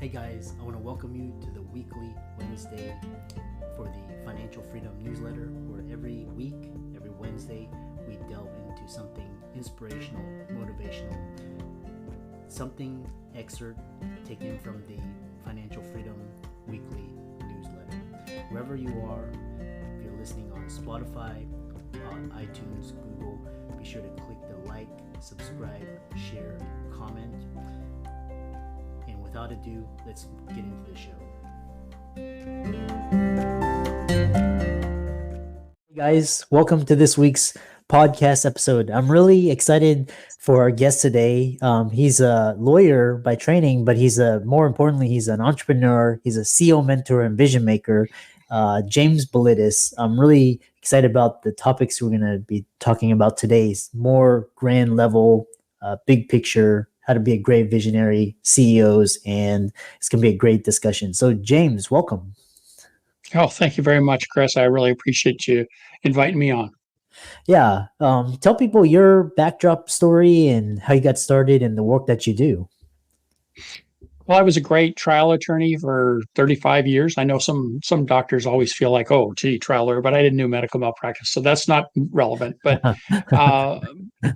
Hey guys, I want to welcome you to the weekly Wednesday for the Financial Freedom newsletter, where every week, every Wednesday, we delve into something inspirational, motivational, something excerpt taken from the Financial Freedom weekly newsletter. Wherever you are, if you're listening on Spotify, on iTunes, Google, be sure to click the like, subscribe, share, comment. And without ado, let's get into the show. Hey guys, welcome to this week's podcast episode. I'm really excited for our guest today. He's a lawyer by training, but more importantly, he's an entrepreneur. He's a CEO mentor and vision maker. James Ballidis. I'm really excited about the topics we're going to be talking about today. It's more grand level, big picture, how to be a great visionary, CEOs, and it's going to be a great discussion. So, James, welcome. Oh, thank you very much, Chris. I really appreciate you inviting me on. Yeah. Tell people your backdrop story and how you got started and the work that you do. Well, I was a great trial attorney for 35 years. I know some doctors always feel like, oh, gee, trial lawyer, but I didn't do medical malpractice, so that's not relevant. Uh,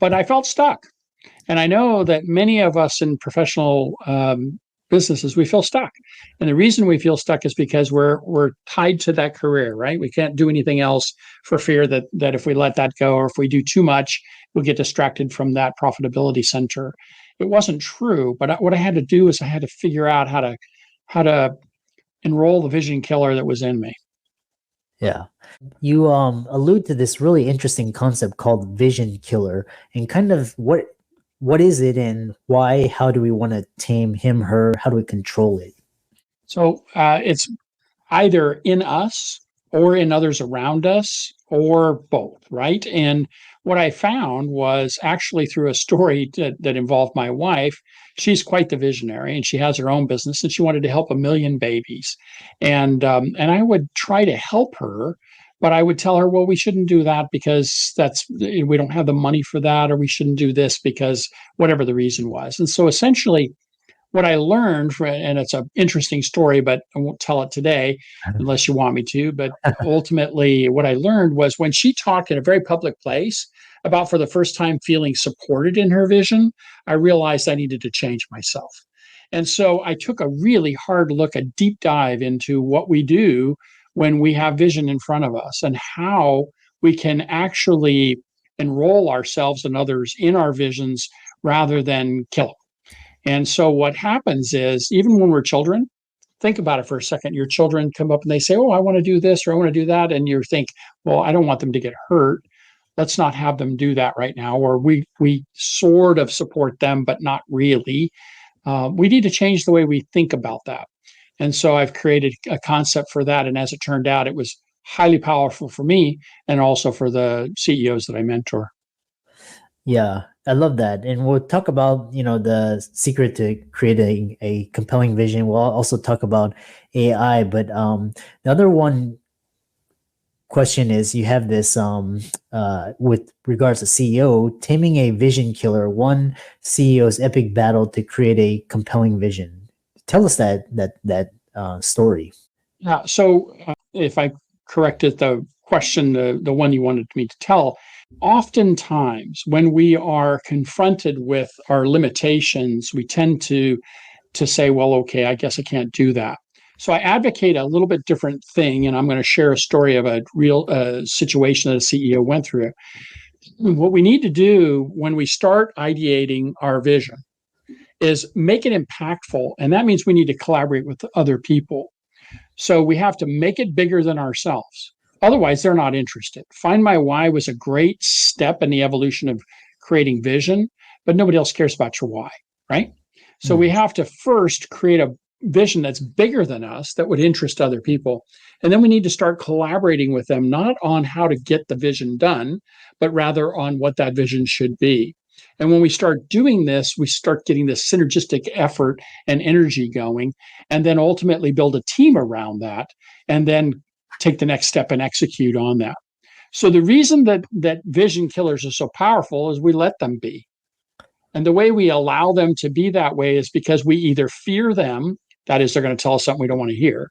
but I felt stuck, and I know that many of us in professional businesses, we feel stuck, and the reason we feel stuck is because we're tied to that career, right? We can't do anything else for fear that if we let that go or if we do too much, we'll get distracted from that profitability center. It wasn't true, but what I had to do is I had to figure out how to enroll the vision killer that was in me. Yeah. You allude to this really interesting concept called vision killer, and kind of what is it and why? How do we want to tame him, her? How do we control it? So it's either in us or in others around us or both, right? And what I found was actually through a story that involved my wife. She's quite the visionary, and she has her own business, and she wanted to help 1 million babies, and I would try to help her, but I would tell her, well, we shouldn't do that because we don't have the money for that, or we shouldn't do this because whatever the reason was. And so essentially, what I learned, and it's an interesting story, but I won't tell it today unless you want me to. But ultimately, what I learned was when she talked in a very public place about for the first time feeling supported in her vision, I realized I needed to change myself. And so I took a really hard look, a deep dive into what we do when we have vision in front of us and how we can actually enroll ourselves and others in our visions rather than kill them. And so what happens is, even when we're children, think about it for a second. Your children come up and they say, oh, I want to do this or I want to do that. And you think, well, I don't want them to get hurt. Let's not have them do that right now. Or we sort of support them, but not really. We need to change the way we think about that. And so I've created a concept for that. And as it turned out, it was highly powerful for me and also for the CEOs that I mentor. Yeah, I love that. And we'll talk about, the secret to creating a compelling vision. We'll also talk about AI, but the other one question is you have this with regards to CEO, taming a vision killer, one CEO's epic battle to create a compelling vision. Tell us that story. Yeah. So if I corrected the question, the one you wanted me to tell, oftentimes when we are confronted with our limitations, we tend to say, well, okay, I guess I can't do that. So I advocate a little bit different thing, and I'm going to share a story of a real situation that a CEO went through. What we need to do when we start ideating our vision is make it impactful, and that means we need to collaborate with other people. So we have to make it bigger than ourselves. Otherwise, they're not interested. Find My Why was a great step in the evolution of creating vision, but nobody else cares about your why, right? So we have to first create a vision that's bigger than us that would interest other people. And then we need to start collaborating with them, not on how to get the vision done, but rather on what that vision should be. And when we start doing this, we start getting this synergistic effort and energy going, and then ultimately build a team around that, and then take the next step and execute on that. So the reason that vision killers are so powerful is we let them be. And the way we allow them to be that way is because we either fear them That is, they're going to tell us something we don't want to hear.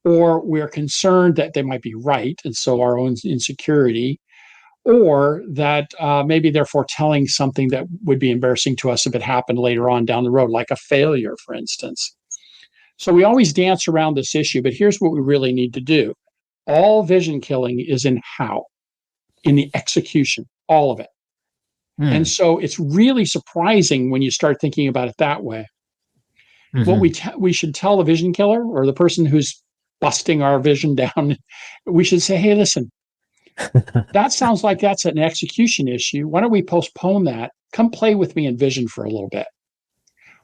Or we're concerned that they might be right, and so our own insecurity, or that maybe they're foretelling something that would be embarrassing to us if it happened later on down the road, like a failure, for instance. So we always dance around this issue, but here's what we really need to do. All vision killing is in how, in the execution, all of it. And Mm. so it's really surprising when you start thinking about it that way. What Hmm. we should tell the vision killer or the person who's busting our vision down, we should say, hey, listen, that sounds like that's an execution issue. Why don't we postpone that? Come play with me in vision for a little bit.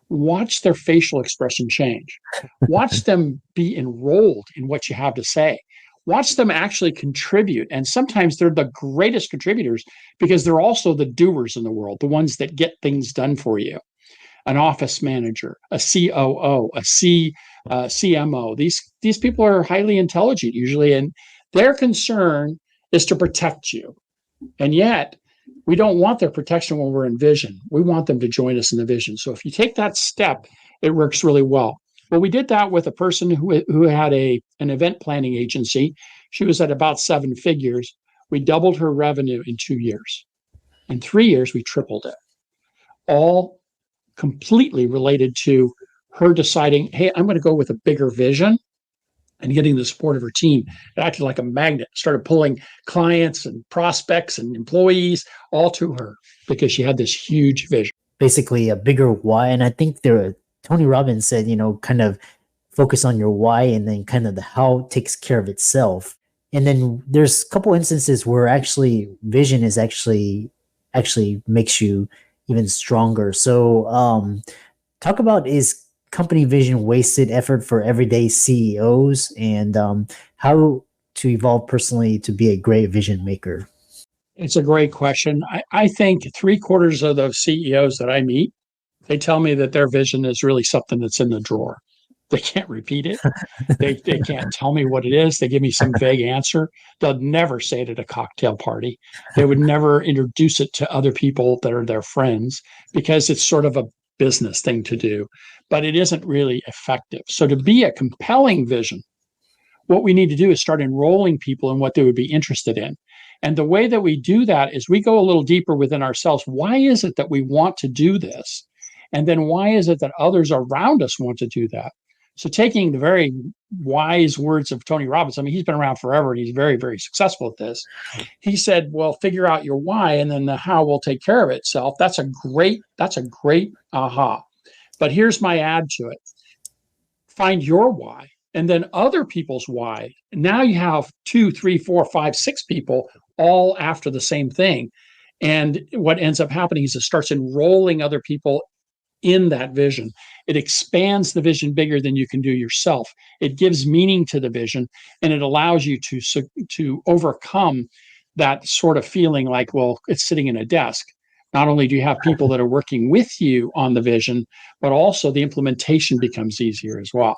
Watch their facial expression change. Watch them be enrolled in what you have to say. Watch them actually contribute. And sometimes they're the greatest contributors because they're also the doers in the world, the ones that get things done for you. An office manager, a COO, CMO. These people are highly intelligent usually, and their concern is to protect you. And yet, we don't want their protection when we're in vision. We want them to join us in the vision. So if you take that step, it works really well. Well, we did that with a person who had an event planning agency. She was at about 7 figures. We doubled her revenue in 2 years. In 3 years, we tripled it. All completely related to her deciding, hey, I'm going to go with a bigger vision and getting the support of her team. It acted like a magnet, started pulling clients and prospects and employees all to her because she had this huge vision. Basically, a bigger why. And I think Tony Robbins said, kind of focus on your why, and then kind of the how takes care of itself. And then there's a couple instances where actually vision is actually makes you even stronger. So talk about, is company vision wasted effort for everyday CEOs, and how to evolve personally to be a great vision maker? It's a great question. I think 3/4 of those CEOs that I meet, they tell me that their vision is really something that's in the drawer. They can't repeat it. They can't tell me what it is. They give me some vague answer. They'll never say it at a cocktail party. They would never introduce it to other people that are their friends because it's sort of a business thing to do, but it isn't really effective. So to be a compelling vision, what we need to do is start enrolling people in what they would be interested in. And the way that we do that is we go a little deeper within ourselves. Why is it that we want to do this? And then why is it that others around us want to do that? So taking the very wise words of Tony Robbins, I mean, he's been around forever and he's very, very successful at this. He said, well, figure out your why and then the how will take care of itself. That's a great aha. But here's my add to it. Find your why and then other people's why. Now you have 2, 3, 4, 5, 6 people all after the same thing. And what ends up happening is it starts enrolling other people in that vision. It expands the vision bigger than you can do yourself. It gives meaning to the vision, and it allows you to overcome that sort of feeling like, well, it's sitting in a desk. Not only do you have people that are working with you on the vision, but also the implementation becomes easier as well.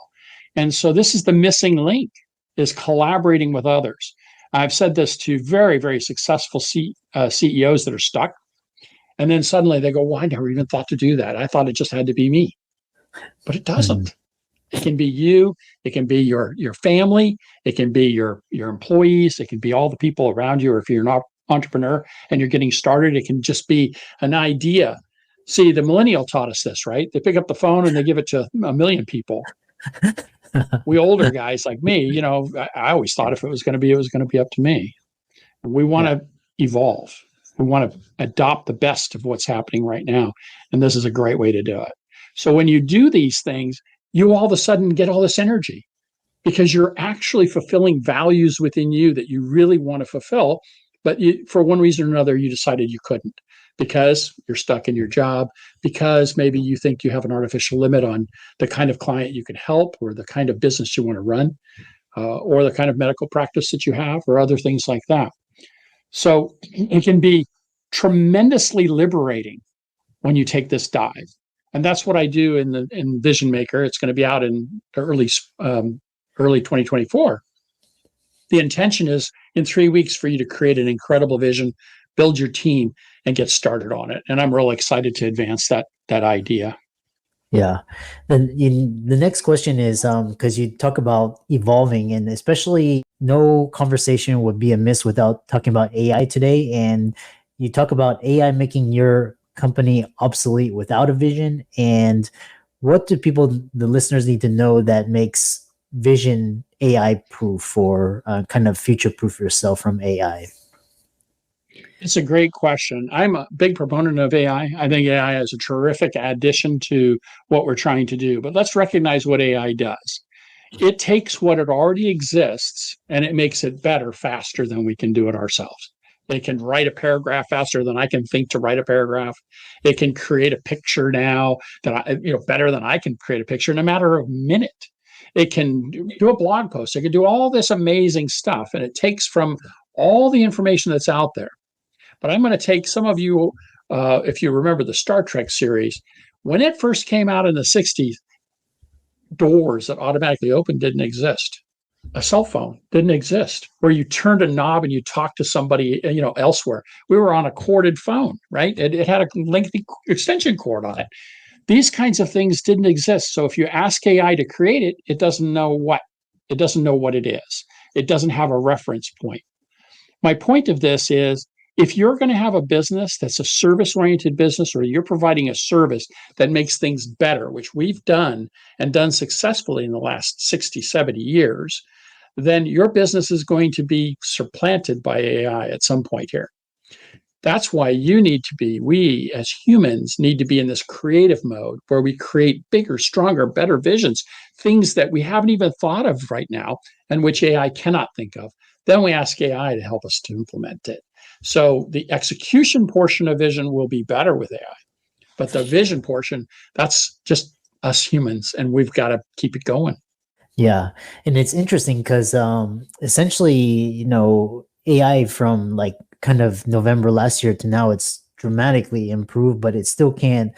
And so this is the missing link, is collaborating with others. I've said this to very, very successful CEOs that are stuck. And then suddenly they go, well, I never even thought to do that. I thought it just had to be me. But it doesn't. Mm. It can be you. It can be your family. It can be your employees. It can be all the people around you. Or if you're an entrepreneur and you're getting started, it can just be an idea. See, the millennial taught us this, right? They pick up the phone and they give it to a million people. We older guys like me, I always thought if it was going to be, it was going to be up to me. We want to evolve. We want to adopt the best of what's happening right now. And this is a great way to do it. So when you do these things, you all of a sudden get all this energy because you're actually fulfilling values within you that you really want to fulfill. But for one reason or another, you decided you couldn't because you're stuck in your job, because maybe you think you have an artificial limit on the kind of client you can help or the kind of business you want to run, or the kind of medical practice that you have or other things like that. So it can be tremendously liberating when you take this dive. And that's what I do in Vision Maker. It's going to be out in early 2024. The intention is in 3 weeks for you to create an incredible vision, build your team, and get started on it. And I'm really excited to advance that idea. Yeah. Then the next question is because you talk about evolving, and especially no conversation would be amiss without talking about AI today. And you talk about AI making your company obsolete without a vision. And what do people, the listeners, need to know that makes vision AI proof, or kind of future proof yourself from AI? It's a great question. I'm a big proponent of AI. I think AI is a terrific addition to what we're trying to do. But let's recognize what AI does. It takes what it already exists and it makes it better faster than we can do it ourselves. It can write a paragraph faster than I can think to write a paragraph. It can create a picture now that better than I can create a picture in a matter of a minute. It can do a blog post. It can do all this amazing stuff, and it takes from all the information that's out there. But I'm going to take some of you, if you remember the Star Trek series, when it first came out in the 60s, doors that automatically opened didn't exist. A cell phone didn't exist where you turned a knob and you talked to somebody, elsewhere. We were on a corded phone, right? It had a lengthy extension cord on it. These kinds of things didn't exist. So if you ask AI to create it, it doesn't know what it is. It doesn't have a reference point. My point of this is, if you're going to have a business that's a service oriented business, or you're providing a service that makes things better, which we've done and done successfully in the last 60, 70 years, then your business is going to be supplanted by AI at some point here. That's why we as humans need to be in this creative mode where we create bigger, stronger, better visions, things that we haven't even thought of right now and which AI cannot think of. Then we ask AI to help us to implement it. So the execution portion of vision will be better with AI, but the vision portion, that's just us humans, and we've got to keep it going. Yeah, and it's interesting because essentially, AI from like kind of November last year to now, it's dramatically improved, but it still can't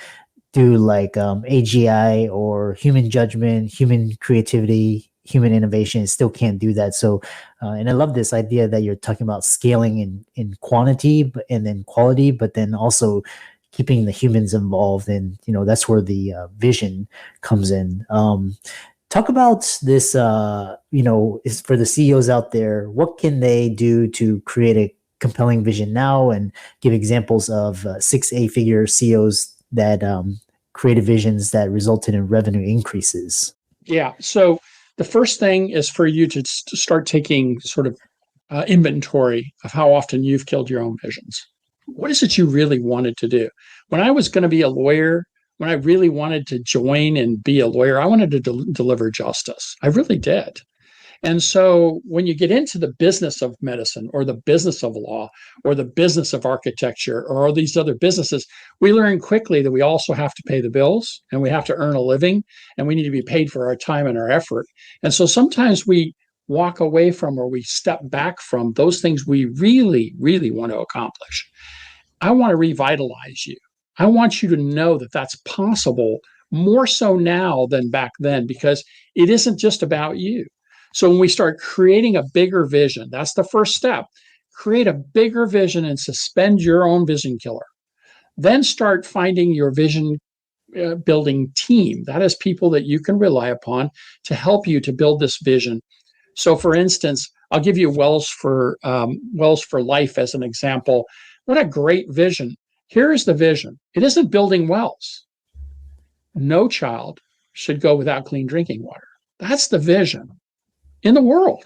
do like AGI or human judgment, human creativity, human innovation. It still can't do that. So, and I love this idea that you're talking about scaling in quantity, and then quality, but then also keeping the humans involved, and that's where the vision comes in. Talk about this, is for the CEOs out there, what can they do to create a compelling vision now, and give examples of 6 8 figure CEOs that created visions that resulted in revenue increases? Yeah. So the first thing is for you to start taking sort of inventory of how often you've killed your own visions. What is it you really wanted to do? When I was going to be a lawyer, when I really wanted to join and be a lawyer, I wanted to deliver justice. I really did. And so when you get into the business of medicine, or the business of law, or the business of architecture, or all these other businesses, we learn quickly that we also have to pay the bills, and we have to earn a living, and we need to be paid for our time and our effort. And so sometimes we walk away from, or we step back from those things we really, really want to accomplish. I want to revitalize you. I want you to know that that's possible, more so now than back then, because it isn't just about you. So when we start creating a bigger vision, that's the first step. Create a bigger vision and suspend your own vision killer. Then start finding your vision building team. That is people that you can rely upon to help you to build this vision. So, for instance, I'll give you Wells for Life as an example. What a great vision! Here is the vision. It isn't building wells. No child should go without clean drinking water. That's the vision in the world.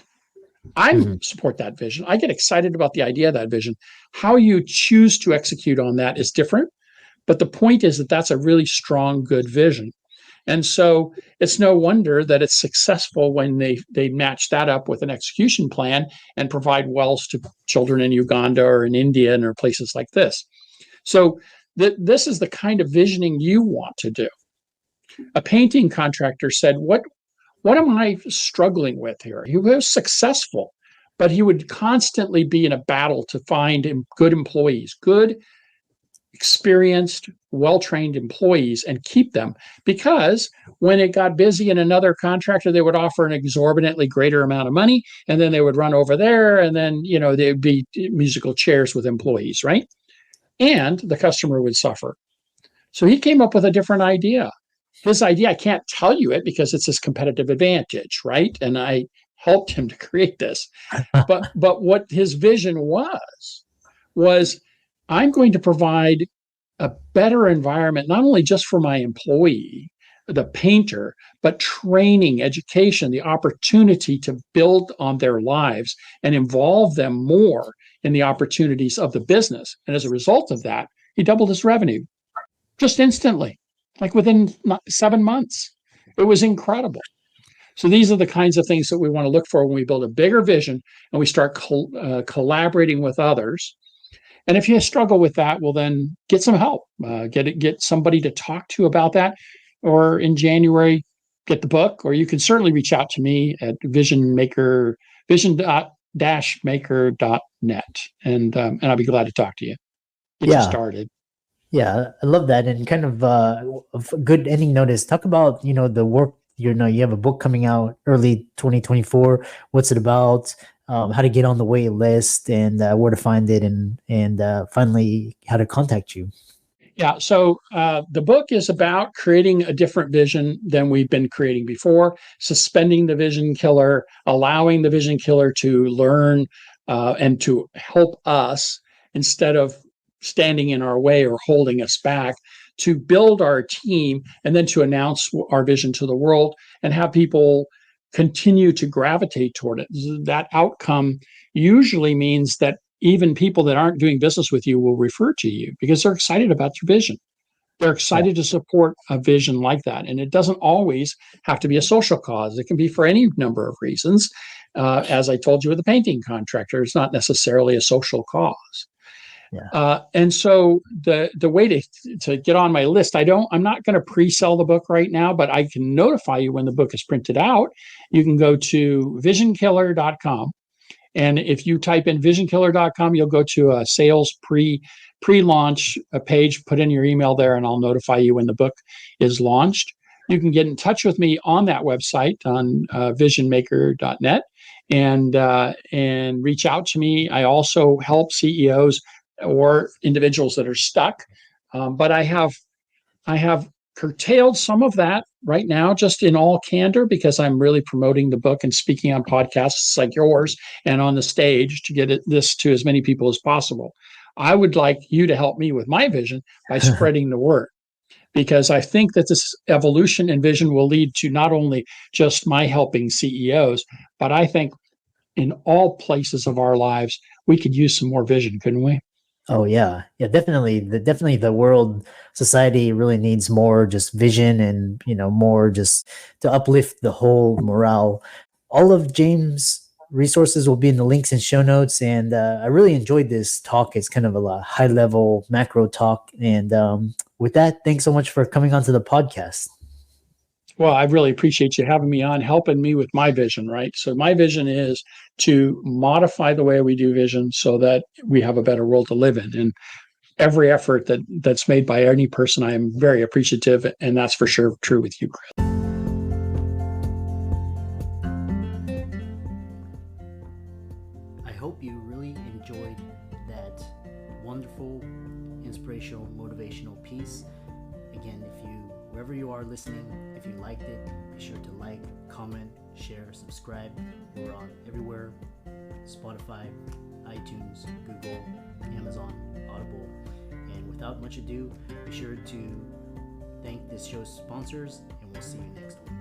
I Mhm. support that vision. I get excited about the idea of that vision. How you choose to execute on that is different. But the point is that that's a really strong, good vision. And so it's no wonder that it's successful when they match that up with an execution plan and provide wells to children in Uganda or in India or places like this. So this is the kind of visioning you want to do. A painting contractor said, what am I struggling with here? He was successful, but he would constantly be in a battle to find good employees, good, experienced, well trained employees, and keep them, because when it got busy in another contractor, they would offer an exorbitantly greater amount of money, and then they would run over there, and then there'd be musical chairs with employees, right? And the customer would suffer. So he came up with a different idea. his idea, I can't tell you it because it's his competitive advantage, right? And I helped him to create this. But what his vision was I'm going to provide a better environment, not only just for my employee, the painter, but training, education, the opportunity to build on their lives and involve them more in the opportunities of the business. And as a result of that, he doubled his revenue just instantly, like within 7 months. It was incredible. So these are the kinds of things that we want to look for when we build a bigger vision and we start collaborating with others. And if you struggle with that, well, then get some help. Get somebody to talk to about that. Or in January, get the book. Or you can certainly reach out to me at vision-maker.net, and I'll be glad to talk to you. Get you Yeah. started. Yeah, I love that. And kind of a good ending notice. Talk about, the work, you have a book coming out early 2024. What's it about? How to get on the wait list, and where to find it, and finally how to contact you. Yeah. So the book is about creating a different vision than we've been creating before, suspending the vision killer, allowing the vision killer to learn and to help us instead of standing in our way or holding us back, to build our team and then to announce our vision to the world and have people continue to gravitate toward it. That outcome usually means that even people that aren't doing business with you will refer to you because they're excited about your vision. They're excited to support a vision like that. And it doesn't always have to be a social cause. It can be for any number of reasons. As I told you with the painting contractor, it's not necessarily a social cause. Yeah. And so the way to get on my list, I'm not going to pre-sell the book right now, but I can notify you when the book is printed out. You can go to visionkiller.com. And if you type in visionkiller.com, you'll go to a sales pre-launch page, put in your email there, and I'll notify you when the book is launched. You can get in touch with me on that website on visionmaker.net and reach out to me. I also help CEOs or individuals that are stuck, but I have curtailed some of that right now, just in all candor, because I'm really promoting the book and speaking on podcasts like yours and on the stage to get this to as many people as possible. I would like you to help me with my vision by spreading the word, because I think that this evolution and vision will lead to not only just my helping CEOs, but I think in all places of our lives, we could use some more vision, couldn't we? Oh yeah, yeah, definitely. The world, society really needs more just vision, and more just to uplift the whole morale. All of James' resources will be in the links and show notes. And I really enjoyed this talk. It's kind of a high level macro talk. And with that, thanks so much for coming onto the podcast. Well, I really appreciate you having me on, helping me with my vision, right? So my vision is to modify the way we do vision so that we have a better world to live in. And every effort that's made by any person, I am very appreciative, and that's for sure true with you, Chris. I hope you really enjoyed that wonderful, inspirational, motivational piece. Again, wherever you are listening, if you liked it, be sure to like, comment, share, subscribe. We're on everywhere: Spotify, iTunes, Google, Amazon, Audible. And without much ado, be sure to thank this show's sponsors, and we'll see you next week.